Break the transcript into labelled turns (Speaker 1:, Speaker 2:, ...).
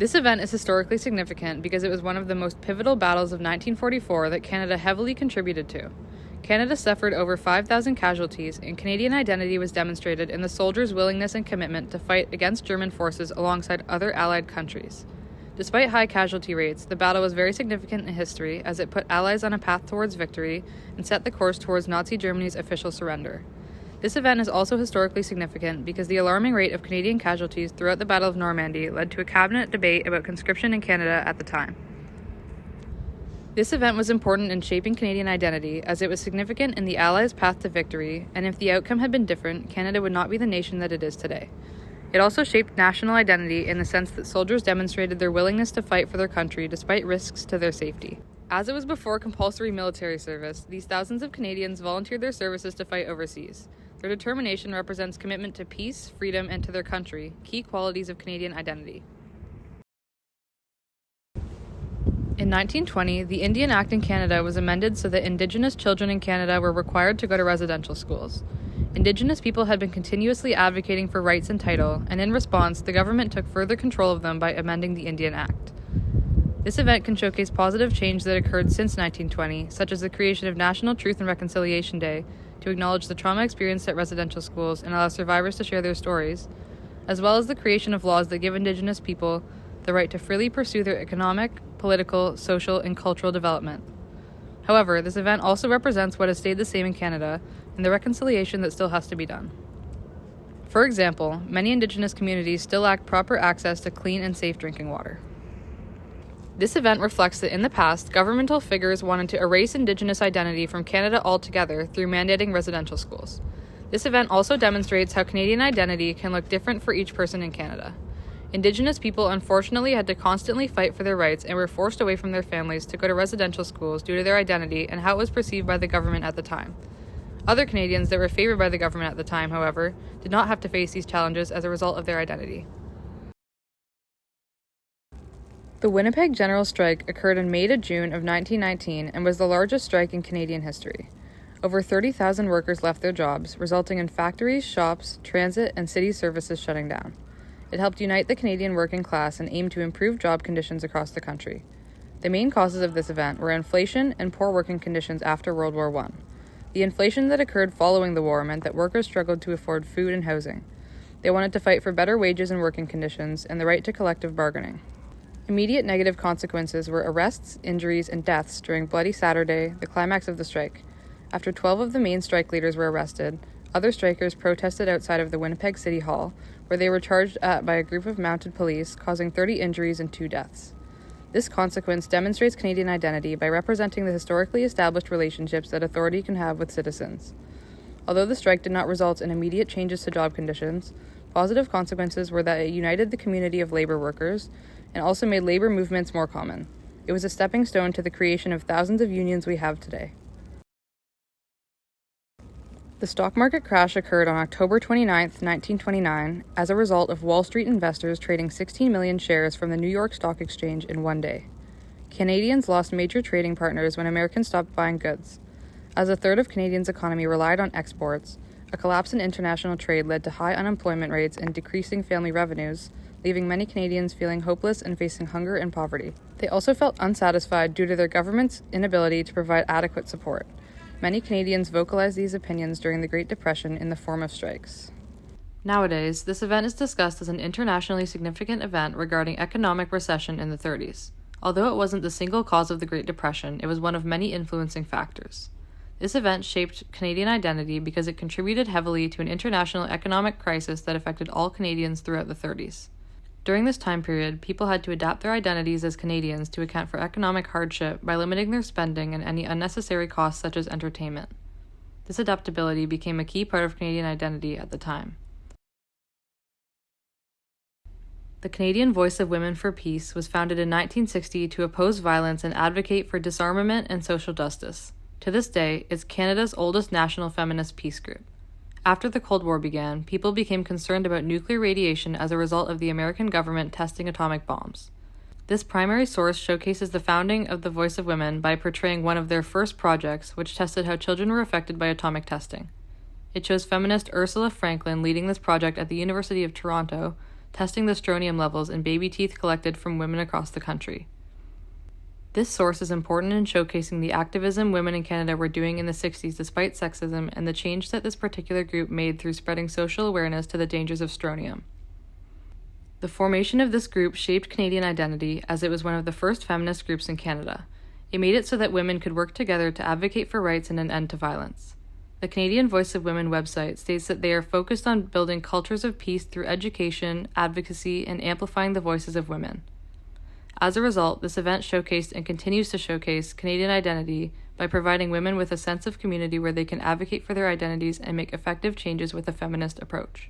Speaker 1: This event is historically significant because it was one of the most pivotal battles of 1944 that Canada heavily contributed to. Canada suffered over 5,000 casualties, and Canadian identity was demonstrated in the soldiers' willingness and commitment to fight against German forces alongside other Allied countries. Despite high casualty rates, the battle was very significant in history as it put Allies on a path towards victory and set the course towards Nazi Germany's official surrender. This event is also historically significant because the alarming rate of Canadian casualties throughout the Battle of Normandy led to a cabinet debate about conscription in Canada at the time. This event was important in shaping Canadian identity as it was significant in the Allies' path to victory, and if the outcome had been different, Canada would not be the nation that it is today. It also shaped national identity in the sense that soldiers demonstrated their willingness to fight for their country despite risks to their safety. As it was before compulsory military service, these thousands of Canadians volunteered their services to fight overseas. Their determination represents commitment to peace, freedom, and to their country, key qualities of Canadian identity. In 1920, the Indian Act in Canada was amended so that Indigenous children in Canada were required to go to residential schools. Indigenous people had been continuously advocating for rights and title, and in response, the government took further control of them by amending the Indian Act. This event can showcase positive change that occurred since 1920, such as the creation of National Truth and Reconciliation Day to acknowledge the trauma experienced at residential schools and allow survivors to share their stories, as well as the creation of laws that give Indigenous people the right to freely pursue their economic, political, social, and cultural development. However, this event also represents what has stayed the same in Canada and the reconciliation that still has to be done. For example, many Indigenous communities still lack proper access to clean and safe drinking water. This event reflects that in the past, governmental figures wanted to erase Indigenous identity from Canada altogether through mandating residential schools. This event also demonstrates how Canadian identity can look different for each person in Canada. Indigenous people unfortunately had to constantly fight for their rights and were forced away from their families to go to residential schools due to their identity and how it was perceived by the government at the time. Other Canadians that were favored by the government at the time, however, did not have to face these challenges as a result of their identity. The Winnipeg General Strike occurred in May to June of 1919 and was the largest strike in Canadian history. Over 30,000 workers left their jobs, resulting in factories, shops, transit, and city services shutting down. It helped unite the Canadian working class and aimed to improve job conditions across the country. The main causes of this event were inflation and poor working conditions after World War I. The inflation that occurred following the war meant that workers struggled to afford food and housing. They wanted to fight for better wages and working conditions and the right to collective bargaining. Immediate negative consequences were arrests, injuries, and deaths during Bloody Saturday, the climax of the strike. After 12 of the main strike leaders were arrested, other strikers protested outside of the Winnipeg City Hall, where they were charged at by a group of mounted police, causing 30 injuries and 2 deaths. This consequence demonstrates Canadian identity by representing the historically established relationships that authority can have with citizens. Although the strike did not result in immediate changes to job conditions, positive consequences were that it united the community of labor workers and also made labor movements more common. It was a stepping stone to the creation of thousands of unions we have today. The stock market crash occurred on October 29, 1929, as a result of Wall Street investors trading 16 million shares from the New York Stock Exchange in one day. Canadians lost major trading partners when Americans stopped buying goods. As a third of Canadians' economy relied on exports, a collapse in international trade led to high unemployment rates and decreasing family revenues, leaving many Canadians feeling hopeless and facing hunger and poverty. They also felt unsatisfied due to their government's inability to provide adequate support. Many Canadians vocalized these opinions during the Great Depression in the form of strikes. Nowadays, this event is discussed as an internationally significant event regarding economic recession in the 30s. Although it wasn't the single cause of the Great Depression, it was one of many influencing factors. This event shaped Canadian identity because it contributed heavily to an international economic crisis that affected all Canadians throughout the 30s. During this time period, people had to adapt their identities as Canadians to account for economic hardship by limiting their spending and any unnecessary costs such as entertainment. This adaptability became a key part of Canadian identity at the time. The Canadian Voice of Women for Peace was founded in 1960 to oppose violence and advocate for disarmament and social justice. To this day, it's Canada's oldest national feminist peace group. After the Cold War began, people became concerned about nuclear radiation as a result of the American government testing atomic bombs. This primary source showcases the founding of the Voice of Women by portraying one of their first projects, which tested how children were affected by atomic testing. It shows feminist Ursula Franklin leading this project at the University of Toronto testing the strontium levels in baby teeth collected from women across the country. This source is important in showcasing the activism women in Canada were doing in the 60s despite sexism and the change that this particular group made through spreading social awareness to the dangers of strontium. The formation of this group shaped Canadian identity as it was one of the first feminist groups in Canada. It made it so that women could work together to advocate for rights and an end to violence. The Canadian Voice of Women website states that they are focused on building cultures of peace through education, advocacy, and amplifying the voices of women. As a result, this event showcased and continues to showcase Canadian identity by providing women with a sense of community where they can advocate for their identities and make effective changes with a feminist approach.